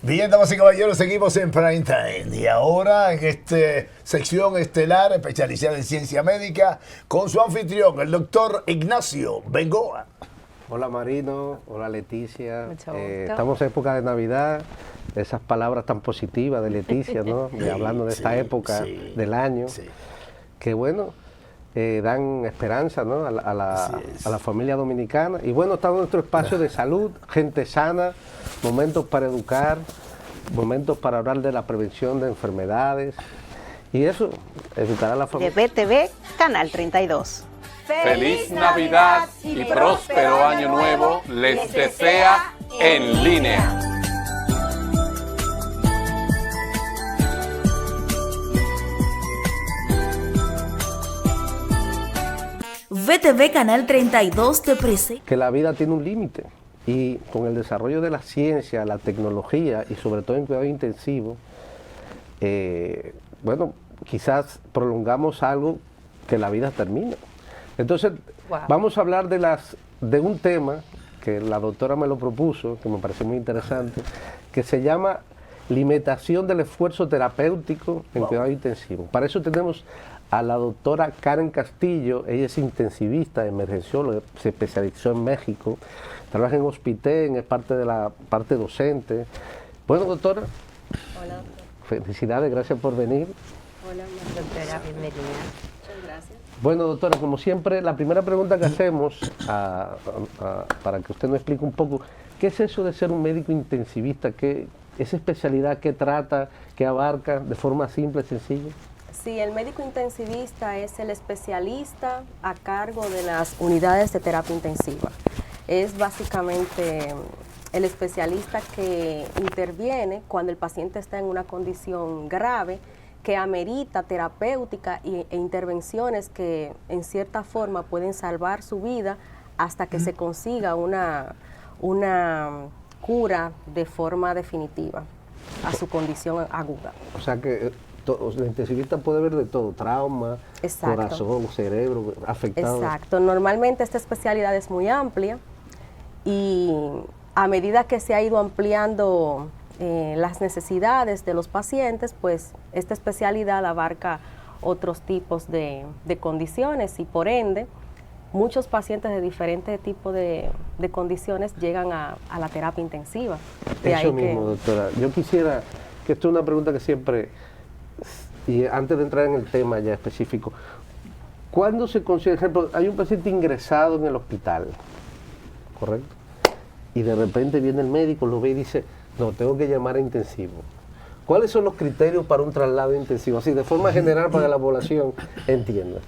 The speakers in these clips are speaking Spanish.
Bien, damas y caballeros, seguimos en Prime Time. Y ahora en esta sección estelar especializada en ciencia médica con su anfitrión, el doctor Ignacio Bengoa. Hola Marino, hola Leticia. Mucho gusto. Estamos en época de Navidad, esas palabras tan positivas de Leticia, ¿no? Hablando de esta época del año, que bueno, dan esperanza, ¿no? a la familia dominicana. Y bueno, está nuestro espacio de salud, gente sana, momentos para educar, momentos para hablar de la prevención de enfermedades. Y eso, educar a la familia. De BTV, Canal 32. Feliz Navidad y próspero Año Nuevo les desea En Línea. BTV Canal 32 te presenta Que la vida tiene un límite y con el desarrollo de la ciencia, la tecnología y sobre todo en cuidado intensivo, bueno, quizás prolongamos algo que la vida termina. Entonces, vamos a hablar de un tema que la doctora me lo propuso, que me parece muy interesante, que se llama limitación del esfuerzo terapéutico en cuidado intensivo. Para eso tenemos a la doctora Karen Castillo. Ella es intensivista, emergencióloga, se especializó en México, trabaja en Hospitén, es parte de la parte docente. Bueno, doctora. Hola, doctora. Felicidades, gracias por venir. Hola, doctora, bienvenida. Muchas gracias. Bueno, doctora, como siempre, la primera pregunta que hacemos, para que usted nos explique un poco, ¿qué es eso de ser un médico intensivista? ¿Qué, esa especialidad que trata, que abarca de forma simple, sencilla? Sí, el médico intensivista es el especialista a cargo de las unidades de terapia intensiva. Es básicamente el especialista que interviene cuando el paciente está en una condición grave que amerita terapéutica e intervenciones que en cierta forma pueden salvar su vida hasta que se consiga una cura de forma definitiva a su condición aguda. O sea que el intensivista puede ver de todo, trauma, corazón, cerebro, afectado. Exacto, normalmente esta especialidad es muy amplia y a medida que se ha ido ampliando las necesidades de los pacientes, pues esta especialidad abarca otros tipos de condiciones y por ende muchos pacientes de diferentes tipos de condiciones llegan a la terapia intensiva. Eso mismo, doctora. Yo quisiera, que esto es una pregunta que siempre, y antes de entrar en el tema ya específico, ¿cuándo se considera, por ejemplo, hay un paciente ingresado en el hospital, correcto? Y de repente viene el médico, lo ve y dice, no, tengo que llamar a intensivo. ¿Cuáles son los criterios para un traslado intensivo? Así, de forma general, para que la población entienda.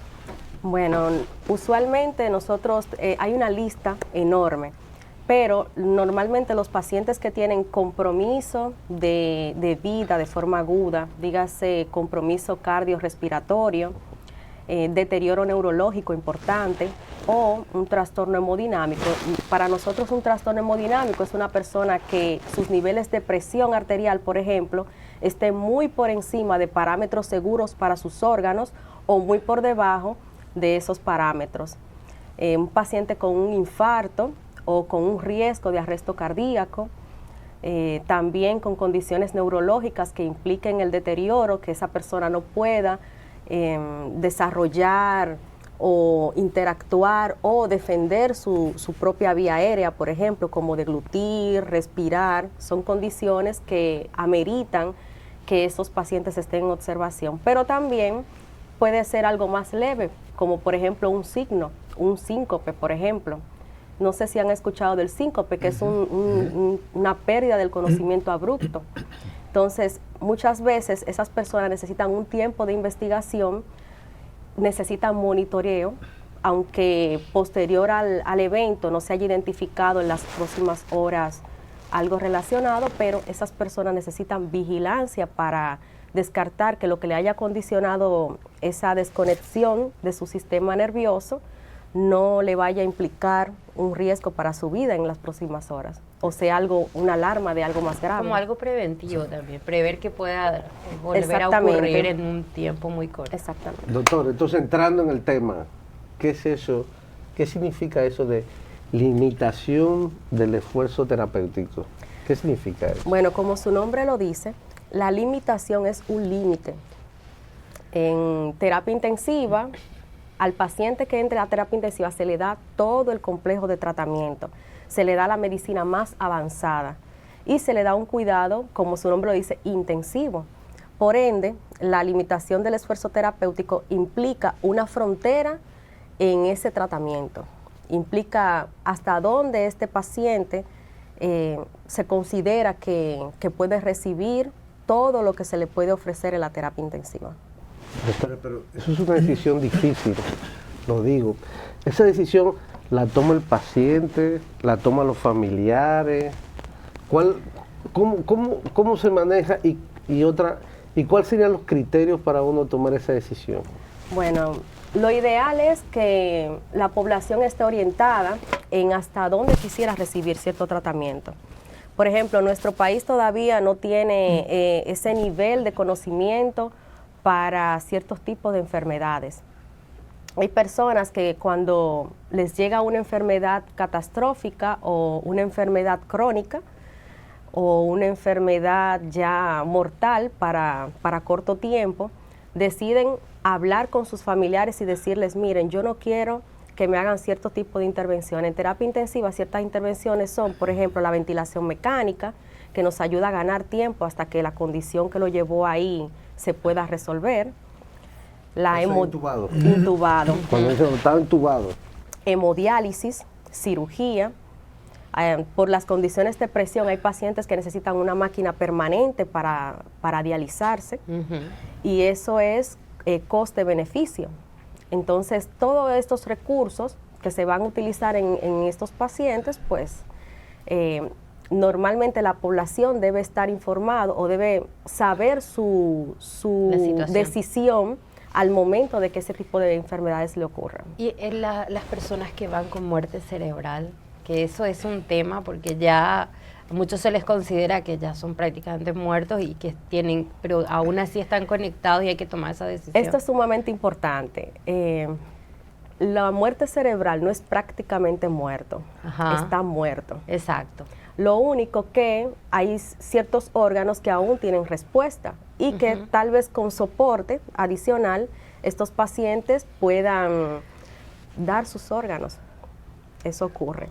Bueno, usualmente nosotros, hay una lista enorme, pero normalmente los pacientes que tienen compromiso de vida de forma aguda, dígase compromiso cardiorrespiratorio, deterioro neurológico importante o un trastorno hemodinámico. Para nosotros un trastorno hemodinámico es una persona que sus niveles de presión arterial, por ejemplo, estén muy por encima de parámetros seguros para sus órganos o muy por debajo de esos parámetros. Un paciente con un infarto o con un riesgo de arresto cardíaco, también con condiciones neurológicas que impliquen el deterioro, que esa persona no pueda desarrollar o interactuar o defender su propia vía aérea, por ejemplo, como deglutir, respirar, son condiciones que ameritan que esos pacientes estén en observación, pero también puede ser algo más leve, como por ejemplo un síncope, por ejemplo. No sé si han escuchado del síncope, que es una pérdida del conocimiento abrupto. Entonces, muchas veces esas personas necesitan un tiempo de investigación, necesitan monitoreo aunque posterior al evento no se haya identificado en las próximas horas algo relacionado, pero esas personas necesitan vigilancia para descartar que lo que le haya condicionado esa desconexión de su sistema nervioso no le vaya a implicar un riesgo para su vida en las próximas horas, o sea, una alarma de algo más grave. Como algo preventivo también, prever que pueda volver a ocurrir en un tiempo muy corto. Exactamente. Doctor, entonces entrando en el tema, ¿qué es eso? ¿Qué significa eso de limitación del esfuerzo terapéutico? ¿Qué significa eso? Bueno, como su nombre lo dice, la limitación es un límite. En terapia intensiva, al paciente que entre a terapia intensiva se le da todo el complejo de tratamiento, se le da la medicina más avanzada y se le da un cuidado, como su nombre lo dice, intensivo. Por ende, la limitación del esfuerzo terapéutico implica una frontera en ese tratamiento, implica hasta dónde este paciente se considera que puede recibir todo lo que se le puede ofrecer en la terapia intensiva. Doctora, pero eso es una decisión difícil, lo digo. Esa decisión la toma el paciente, la toman los familiares. ¿Cómo se maneja y cuáles serían los criterios para uno tomar esa decisión? Bueno, lo ideal es que la población esté orientada en hasta dónde quisiera recibir cierto tratamiento. Por ejemplo, nuestro país todavía no tiene ese nivel de conocimiento para ciertos tipos de enfermedades. Hay personas que cuando les llega una enfermedad catastrófica o una enfermedad crónica o una enfermedad ya mortal para corto tiempo, deciden hablar con sus familiares y decirles, miren, yo no quiero que me hagan cierto tipo de intervención. En terapia intensiva ciertas intervenciones son, por ejemplo, la ventilación mecánica, que nos ayuda a ganar tiempo hasta que la condición que lo llevó ahí se pueda resolver. Intubado. Intubado. Cuando estaba intubado. Hemodiálisis, cirugía. Por las condiciones de presión hay pacientes que necesitan una máquina permanente para dializarse y eso es coste-beneficio. Entonces, todos estos recursos que se van a utilizar en estos pacientes, pues normalmente la población debe estar informado o debe saber su decisión al momento de que ese tipo de enfermedades le ocurran. Y en las personas que van con muerte cerebral, que eso es un tema porque ya a muchos se les considera que ya son prácticamente muertos y que tienen, pero aún así están conectados y hay que tomar esa decisión. Esto es sumamente importante. La muerte cerebral no es prácticamente muerto, está muerto. Exacto. Lo único que hay ciertos órganos que aún tienen respuesta y que tal vez con soporte adicional estos pacientes puedan dar sus órganos. Eso ocurre.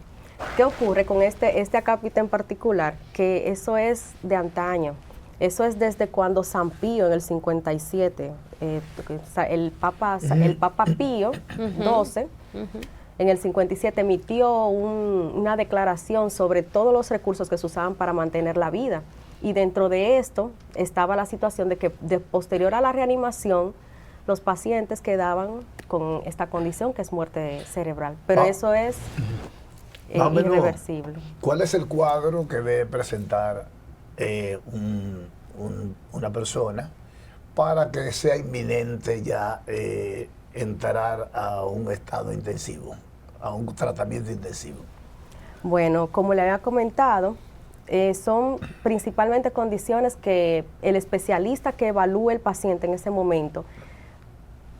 ¿Qué ocurre con este acápite en particular? Que eso es de antaño. Eso es desde cuando San Pío en el 57, el Papa Pío XII, en el 57 emitió una declaración sobre todos los recursos que se usaban para mantener la vida. Y dentro de esto estaba la situación de que posterior a la reanimación, los pacientes quedaban con esta condición que es muerte cerebral. Pero eso es irreversible. ¿Cuál es el cuadro que debe presentar una persona para que sea inminente ya entrar a un estado intensivo, a un tratamiento intensivo? Bueno, como le había comentado, son principalmente condiciones que el especialista que evalúe el paciente en ese momento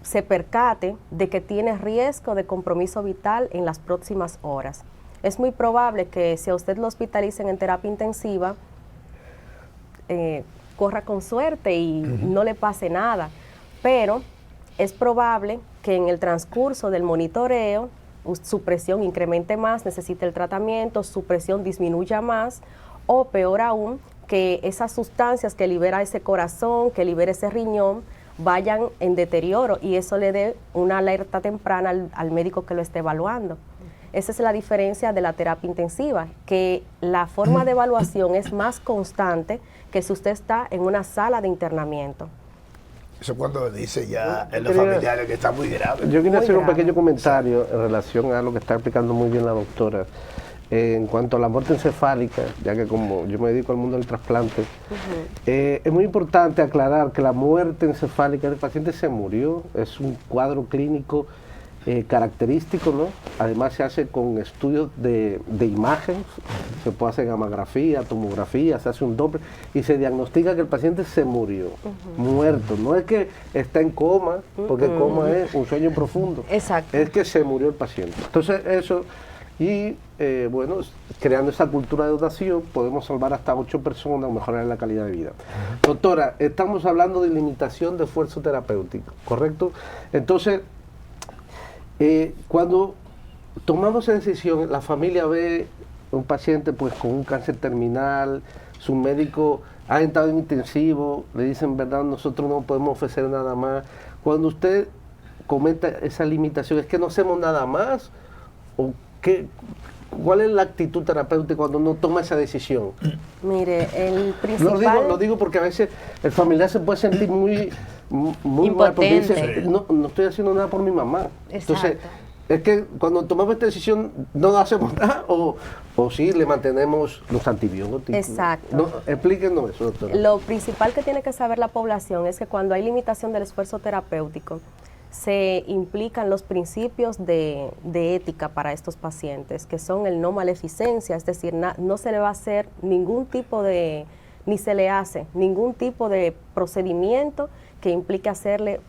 se percate de que tiene riesgo de compromiso vital en las próximas horas. Es muy probable que si a usted lo hospitalicen en terapia intensiva, corra con suerte y no le pase nada, pero es probable que en el transcurso del monitoreo su presión incremente más, necesite el tratamiento, su presión disminuya más, o peor aún, que esas sustancias que libera ese corazón, que libera ese riñón, vayan en deterioro y eso le dé una alerta temprana al médico que lo esté evaluando. Esa es la diferencia de la terapia intensiva, que la forma de evaluación es más constante que si usted está en una sala de internamiento. Eso cuando dice ya en los quería- familiares que está muy grave. Yo quería Muy hacer un grave. pequeño comentario en relación a lo que está explicando muy bien la doctora. En cuanto a la muerte encefálica, ya que como yo me dedico al mundo del trasplante, es muy importante aclarar que la muerte encefálica del paciente se murió, es un cuadro clínico característico, ¿no? Además se hace con estudios de imagen, se puede hacer gamografía, tomografía, se hace un Doppler y se diagnostica que el paciente se murió, muerto. No es que está en coma, porque coma es un sueño profundo. Exacto. Es que se murió el paciente. Entonces eso, y bueno, creando esa cultura de donación podemos salvar hasta 8 personas o mejorar la calidad de vida. Doctora, estamos hablando de limitación de esfuerzo terapéutico, ¿correcto? Entonces, cuando tomamos esa decisión, la familia ve un paciente pues con un cáncer terminal, su médico ha entrado en intensivo, le dicen, verdad, nosotros no podemos ofrecer nada más. Cuando usted comenta esa limitación, ¿es que no hacemos nada más? ¿O qué, cuál es la actitud terapéutica cuando uno toma esa decisión? Mire, el principal... Lo digo porque a veces el familiar se puede sentir muy mal porque dice, Impotente. no estoy haciendo nada por mi mamá. Entonces, Exacto. es que cuando tomamos esta decisión no hacemos nada o sí le mantenemos los antibióticos. Exacto. No, explíquenos eso, doctora. Lo principal que tiene que saber la población es que cuando hay limitación del esfuerzo terapéutico, se implican los principios de ética para estos pacientes, que son el no maleficencia, es decir, no se le va a hacer ningún tipo de, ni se le hace ningún tipo de procedimiento que implique hacerle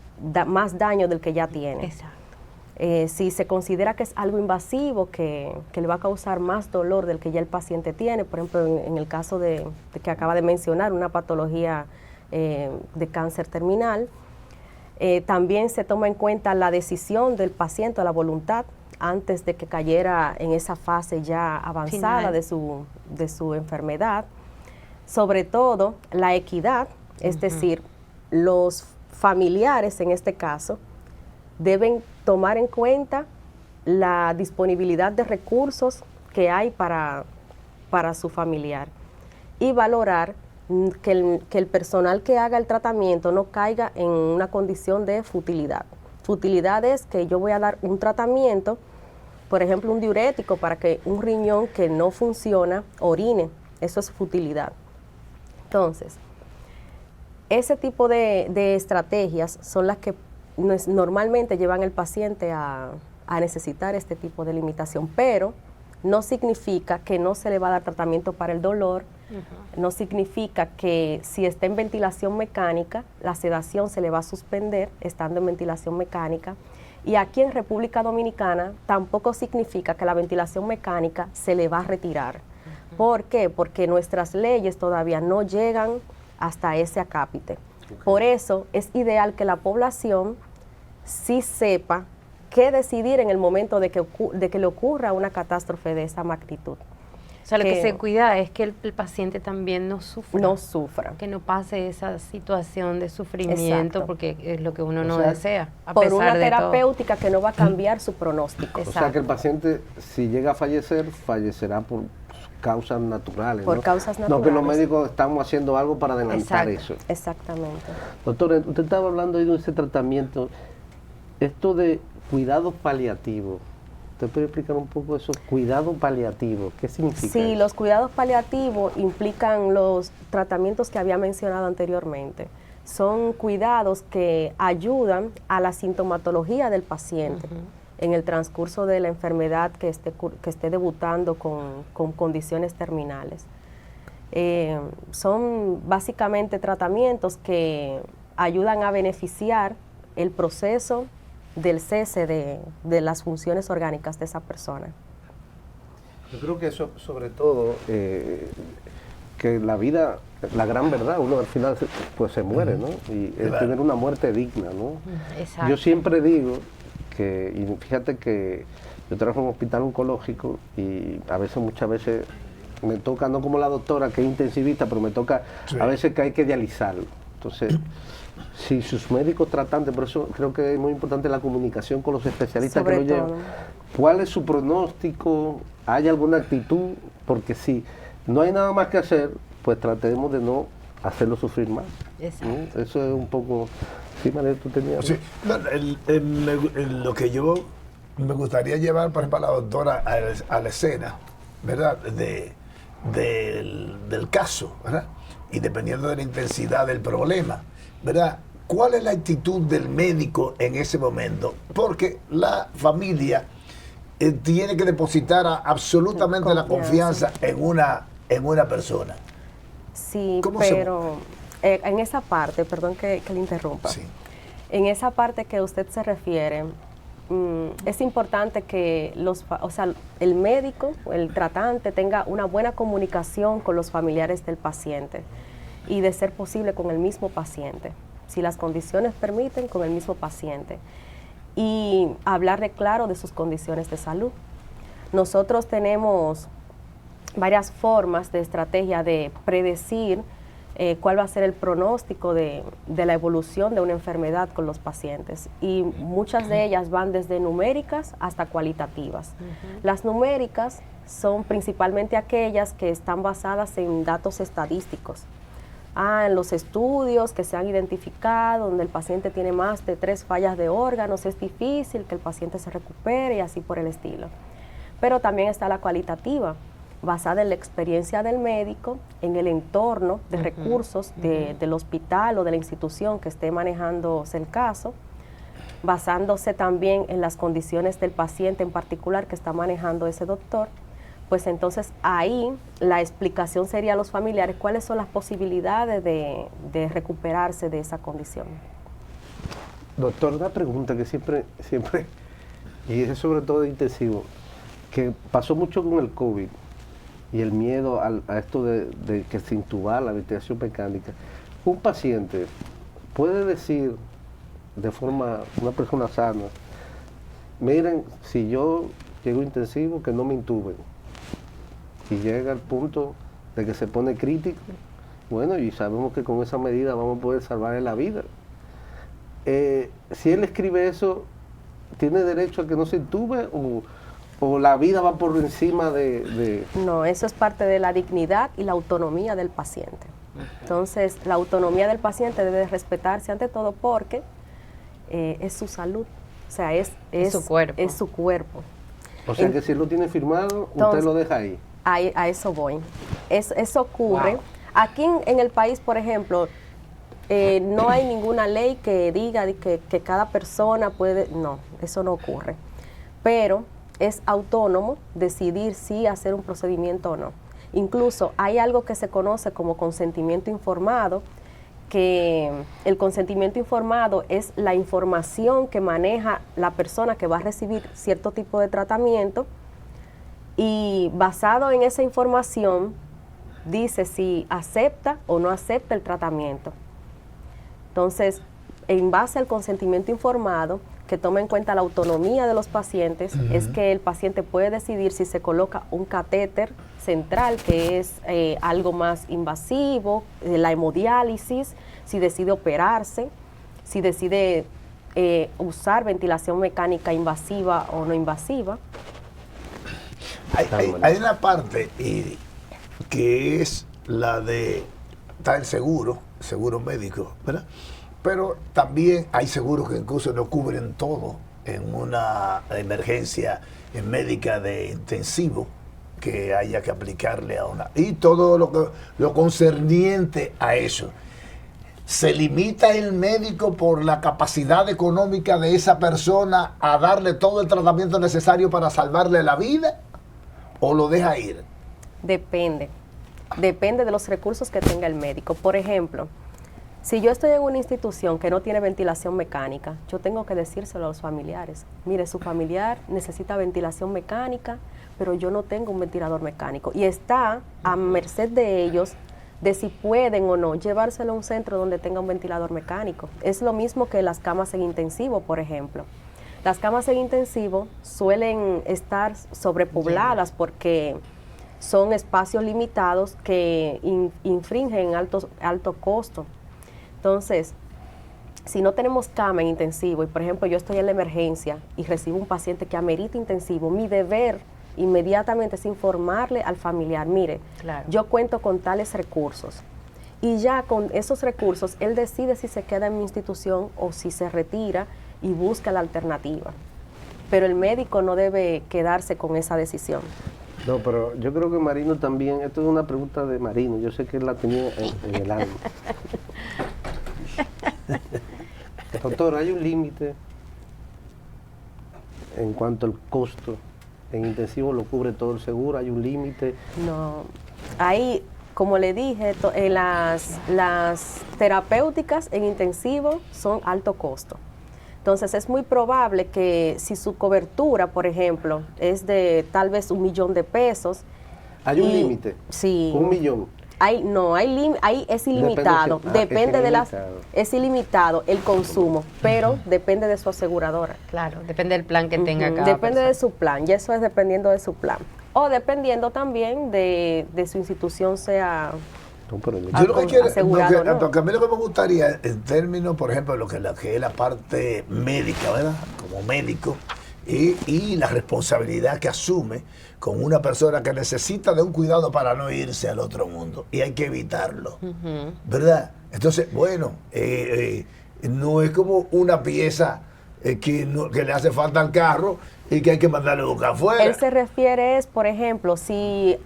más daño del que ya tiene. Exacto. Si se considera que es algo invasivo, que le va a causar más dolor del que ya el paciente tiene, por ejemplo, en el caso de que acaba de mencionar, una patología de cáncer terminal, también se toma en cuenta la decisión del paciente, la voluntad, antes de que cayera en esa fase ya avanzada de su enfermedad. Sobre todo, la equidad, es decir, los familiares en este caso deben tomar en cuenta la disponibilidad de recursos que hay para su familiar y valorar que el personal que haga el tratamiento no caiga en una condición de futilidad. Futilidad es que yo voy a dar un tratamiento, por ejemplo, un diurético para que un riñón que no funciona orine. Eso es futilidad. Entonces, ese tipo de estrategias son las que normalmente llevan al paciente a necesitar este tipo de limitación, pero no significa que no se le va a dar tratamiento para el dolor, no significa que si está en ventilación mecánica, la sedación se le va a suspender estando en ventilación mecánica. Y aquí en República Dominicana tampoco significa que la ventilación mecánica se le va a retirar. ¿Por qué? Porque nuestras leyes todavía no llegan hasta ese acápite. Por eso es ideal que la población sí sepa qué decidir en el momento de que le ocurra una catástrofe de esa magnitud. O sea, lo que se cuida es que el paciente también no sufra. No sufra. Que no pase esa situación de sufrimiento, Exacto. porque es lo que uno O no sea, desea, a Por pesar una de todo. terapéutica que no va a cambiar su pronóstico. O sea que el paciente, si llega a fallecer, fallecerá por causas naturales. Por ¿no? causas No que los naturales. médicos estamos haciendo algo para adelantar Exacto. eso. Exactamente. Doctor, usted estaba hablando ahí de ese tratamiento, esto de cuidados paliativos. ¿Usted puede explicar un poco esos cuidados paliativos? ¿Qué significa Sí, eso? los cuidados paliativos implican los tratamientos que había mencionado anteriormente. Son cuidados que ayudan a la sintomatología del paciente en el transcurso de la enfermedad que esté debutando con condiciones terminales. Son básicamente tratamientos que ayudan a beneficiar el proceso del cese de las funciones orgánicas de esa persona. Yo creo que eso, sobre todo, que la vida, la gran verdad, uno al final pues se muere, ¿no? Y es tener una muerte digna, ¿no? Exacto. Yo siempre digo que, y fíjate que yo trabajo en un hospital oncológico y muchas veces me toca, no como la doctora que es intensivista, pero me toca a veces que hay que dializarlo. Entonces, si sus médicos tratantes, por eso creo que es muy importante la comunicación con los especialistas Sobre que lo llevan. todo. ¿Cuál es su pronóstico? ¿Hay alguna actitud? Porque si no hay nada más que hacer, pues tratemos de no hacerlo sufrir más. Exacto. ¿no? Eso es un poco... Sí, María, tú tenías. Sí, lo que yo me gustaría llevar, por ejemplo, a la doctora a la escena, ¿verdad? Del caso, ¿verdad? Y dependiendo de la intensidad del problema, ¿verdad? ¿Cuál es la actitud del médico en ese momento? Porque la familia tiene que depositar absolutamente la confianza en una persona. Sí, pero en esa parte, perdón que le interrumpa, Sí. En esa parte que usted se refiere, es importante que el médico, el tratante, tenga una buena comunicación con los familiares del paciente y, de ser posible, con el mismo paciente. Si las condiciones permiten, con el mismo paciente. Y hablarle claro de sus condiciones de salud. Nosotros tenemos varias formas de estrategia de predecir cuál va a ser el pronóstico de la evolución de una enfermedad con los pacientes. Y muchas de ellas van desde numéricas hasta cualitativas. Las numéricas son principalmente aquellas que están basadas en datos estadísticos. En los estudios que se han identificado, donde el paciente tiene más de 3 fallas de órganos, es difícil que el paciente se recupere y así por el estilo. Pero también está la cualitativa, basada en la experiencia del médico, en el entorno de recursos del hospital o de la institución que esté manejándose el caso, basándose también en las condiciones del paciente en particular que está manejando ese doctor. Pues entonces ahí la explicación sería a los familiares cuáles son las posibilidades de recuperarse de esa condición. Doctor, una pregunta que siempre, y es sobre todo de intensivo, que pasó mucho con el COVID y el miedo a esto de que se intuba la ventilación mecánica. Un paciente puede decir de forma, una persona sana, miren, si yo llego intensivo, que no me intuben. Y llega al punto de que se pone crítico, bueno, y sabemos que con esa medida vamos a poder salvarle la vida. Si él escribe eso, ¿tiene derecho a que no se intube o la vida va por encima de...? No, eso es parte de la dignidad y la autonomía del paciente. Entonces, la autonomía del paciente debe respetarse ante todo porque es su salud, o sea, es su cuerpo. Es su cuerpo. O sea que si él lo tiene firmado, entonces, usted lo deja ahí. A eso voy. Eso ocurre. Wow. Aquí en el país, por ejemplo, no hay ninguna ley que diga que cada persona puede... No, eso no ocurre. Pero es autónomo decidir si hacer un procedimiento o no. Incluso hay algo que se conoce como consentimiento informado, que el consentimiento informado es la información que maneja la persona que va a recibir cierto tipo de tratamiento, y basado en esa información dice si acepta o no acepta el tratamiento. Entonces, en base al consentimiento informado, que toma en cuenta la autonomía de los pacientes, es que el paciente puede decidir si se coloca un catéter central, que es algo más invasivo, la hemodiálisis, si decide operarse, si decide usar ventilación mecánica invasiva o no invasiva. Hay una parte que es la de está el seguro médico, ¿verdad? Pero también hay seguros que incluso no cubren todo en una emergencia médica de intensivo que haya que aplicarle a una. Y todo lo concerniente a eso. ¿Se limita el médico por la capacidad económica de esa persona a darle todo el tratamiento necesario para salvarle la vida? ¿O lo deja ir? Depende de los recursos que tenga el médico. Por ejemplo, si yo estoy en una institución que no tiene ventilación mecánica, yo tengo que decírselo a los familiares. Mire, su familiar necesita ventilación mecánica, pero yo no tengo un ventilador mecánico. Y está a merced de ellos de si pueden o no llevárselo a un centro donde tenga un ventilador mecánico. Es lo mismo que las camas en intensivo, por ejemplo. Las camas en intensivo suelen estar sobrepobladas porque son espacios limitados que infringen alto costo. Entonces, si no tenemos cama en intensivo y, por ejemplo, yo estoy en la emergencia y recibo un paciente que amerita intensivo, mi deber inmediatamente es informarle al familiar, mire, yo cuento con tales recursos y ya con esos recursos él decide si se queda en mi institución o si se retira y busca la alternativa. Pero el médico no debe quedarse con esa decisión. No, pero yo creo que Marino también, esto es una pregunta de Marino, yo sé que él la tenía en el alma. Doctor, ¿hay un límite en cuanto al costo? ¿En intensivo lo cubre todo el seguro? ¿Hay un límite? No, ahí, como le dije, las terapéuticas en intensivo son alto costo. Entonces es muy probable que si su cobertura, por ejemplo, es de tal vez $1 millón de pesos. ¿Hay un límite? Sí. ¿1 millón? Ahí es ilimitado. Es ilimitado el consumo, pero depende de su aseguradora. Claro, depende del plan que tenga cada Depende persona. de su plan, y eso es dependiendo de su plan. O dependiendo también de su institución sea No, pero yo- Yo lo que quiero, asegurado, ¿no? porque a mí lo que me gustaría, en términos, por ejemplo, lo que es la parte médica, ¿verdad? Como médico, y la responsabilidad que asume con una persona que necesita de un cuidado para no irse al otro mundo, y hay que evitarlo, ¿verdad? Entonces, bueno, no es como una pieza que le hace falta al carro y que hay que mandarle a buscar afuera. Él se refiere es, por ejemplo, si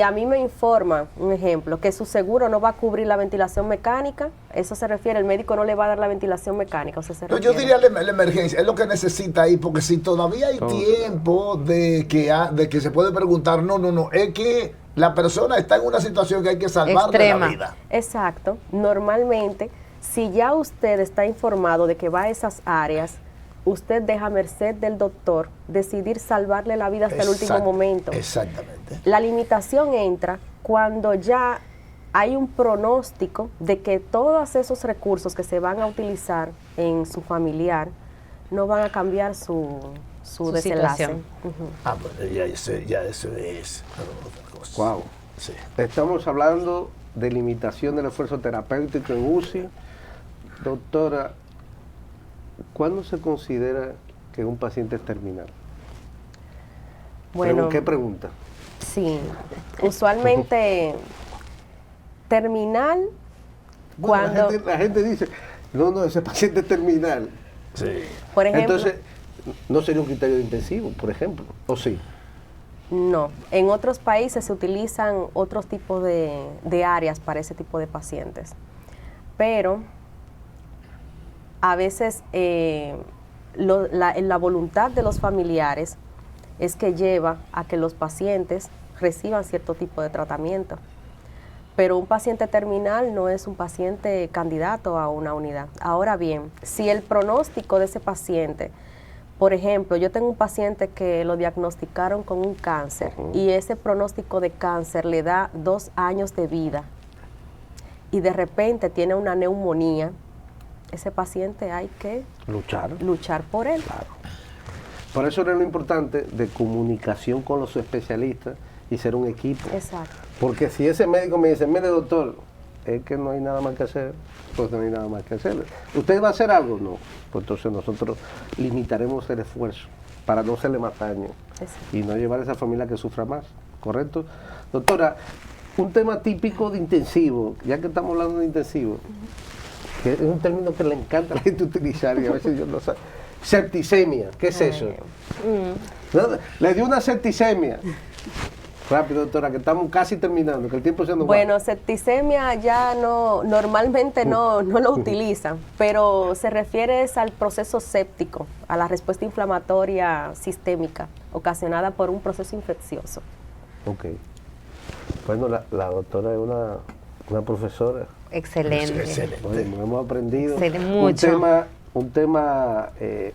a mí me informa, un ejemplo, que su seguro no va a cubrir la ventilación mecánica, eso se refiere, el médico no le va a dar la ventilación mecánica, o sea, se No, refiere. yo diría la emergencia, es lo que necesita ahí, porque si todavía hay tiempo de que se puede preguntar, no, es que la persona está en una situación que hay que salvarle Extrema. la vida. Exacto, normalmente, si ya usted está informado de que va a esas áreas, usted deja a merced del doctor decidir salvarle la vida hasta el último momento. Exactamente. La limitación entra cuando ya hay un pronóstico de que todos esos recursos que se van a utilizar en su familiar no van a cambiar su desenlace. situación. Ah, bueno, ya eso es otra cosa. Wow. Sí. Estamos hablando de limitación del esfuerzo terapéutico en UCI. Doctora, ¿cuándo se considera que un paciente es terminal? Bueno, ¿Qué pregunta? sí, usualmente terminal Bueno, cuando, la gente dice, no, ese paciente es terminal. Sí. por ejemplo, Entonces, no sería un criterio de intensivo, por ejemplo, ¿o sí? no, en otros países se utilizan otros tipos de áreas para ese tipo de pacientes, pero a veces la voluntad de los familiares es que lleva a que los pacientes reciban cierto tipo de tratamiento. Pero un paciente terminal no es un paciente candidato a una unidad. Ahora bien, si el pronóstico de ese paciente, por ejemplo, yo tengo un paciente que lo diagnosticaron con un cáncer y ese pronóstico de cáncer le da 2 años de vida y de repente tiene una neumonía, ese paciente hay que luchar por él. Claro. Por eso era lo importante de comunicación con los especialistas y ser un equipo. Exacto. Porque si ese médico me dice, mire doctor, es que no hay nada más que hacer, pues no hay nada más que hacer. ¿Usted va a hacer algo? No. Pues entonces nosotros limitaremos el esfuerzo para no hacerle más daño Exacto. y no llevar a esa familia que sufra más, ¿correcto? Doctora, un tema típico de intensivo, ya que estamos hablando de intensivo, que es un término que le encanta a la gente utilizar y a veces yo no sé. Septicemia, ¿qué es eso? ¿No? Le dio una septicemia. Rápido, doctora, que estamos casi terminando, que el tiempo se nos va. Bueno, septicemia ya normalmente no lo utilizan, pero se refiere al proceso séptico, a la respuesta inflamatoria sistémica ocasionada por un proceso infeccioso. Ok. Bueno, la doctora es una profesora. Excelente. Excelente. Oye, nos hemos aprendido Mucho. un tema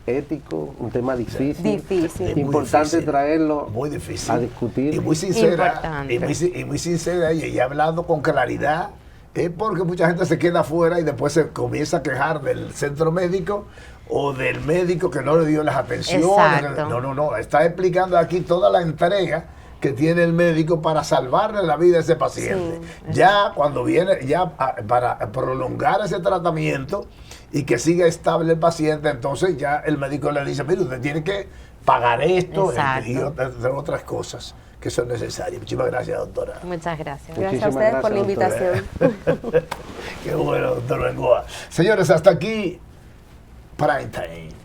ético, un tema difícil. Difícil. Muy Importante difícil, traerlo muy difícil. a discutir. Y muy sincera. Importante. Y muy sincera y hablando con claridad. Porque mucha gente se queda afuera y después se comienza a quejar del centro médico o del médico que no le dio las atenciones. Exacto. No. Está explicando aquí toda la entrega que tiene el médico para salvarle la vida a ese paciente. Sí. Ya cuando viene, para prolongar ese tratamiento y que siga estable el paciente, entonces ya el médico le dice, mire, usted tiene que pagar esto Exacto. y otras cosas que son necesarias. Muchísimas gracias, doctora. Muchas gracias. Gracias a Muchísimas ustedes por la gracias, invitación. Qué bueno, doctor Bengoa. Señores, hasta aquí, Prime Time.